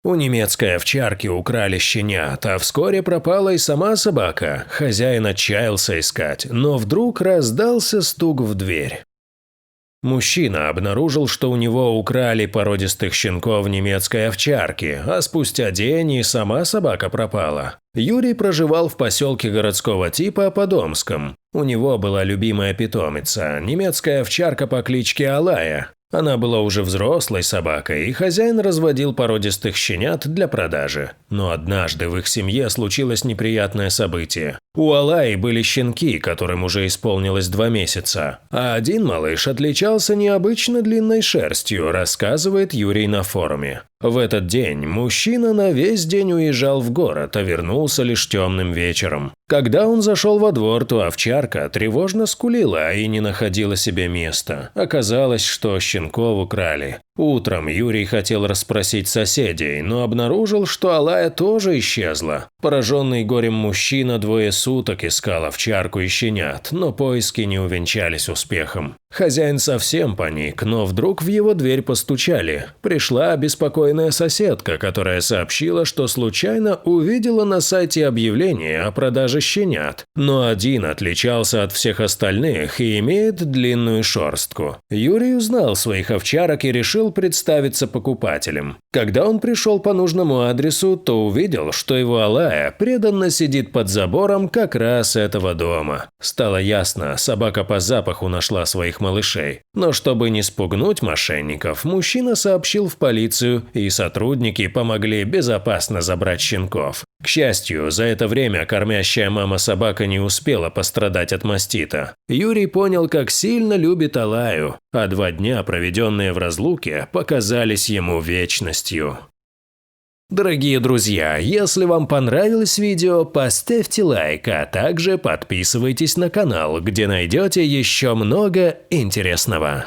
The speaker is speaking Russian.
У немецкой овчарки украли щенят, а вскоре пропала и сама собака. Хозяин отчаялся искать, но вдруг раздался стук в дверь. Мужчина обнаружил, что у него украли породистых щенков немецкой овчарки, а спустя день и сама собака пропала. Юрий проживал в поселке городского типа Подомском. У него была любимая питомица – немецкая овчарка по кличке Алая. Она была уже взрослой собакой, и хозяин разводил породистых щенят для продажи. Но однажды в их семье случилось неприятное событие. У Алаи были щенки, которым уже исполнилось 2 месяца. А один малыш отличался необычно длинной шерстью, рассказывает Юрий на форуме. В этот день мужчина на весь день уезжал в город, а вернулся лишь темным вечером. Когда он зашел во двор, то овчарка тревожно скулила и не находила себе места. Оказалось, что щенков украли. Утром Юрий хотел расспросить соседей, но обнаружил, что Алая тоже исчезла. Пораженный горем мужчина 2 суток искал овчарку и щенят, но поиски не увенчались успехом. Хозяин совсем паник, но вдруг в его дверь постучали. Пришла обеспокоенная соседка, которая сообщила, что случайно увидела на сайте объявление о продаже щенят, но один отличался от всех остальных и имеет длинную шерстку. Юрий узнал своих овчарок и решил представиться покупателем. Когда он пришел по нужному адресу, то увидел, что его Алая преданно сидит под забором как раз этого дома. Стало ясно, собака по запаху нашла своих малышей. Но чтобы не спугнуть мошенников, мужчина сообщил в полицию, и сотрудники помогли безопасно забрать щенков. К счастью, за это время кормящая мама собака не успела пострадать от мастита. Юрий понял, как сильно любит Алаю, а 2 дня, проведенные в разлуке, показались ему вечностью. Дорогие друзья, если вам понравилось видео, поставьте лайк, а также подписывайтесь на канал, где найдете еще много интересного.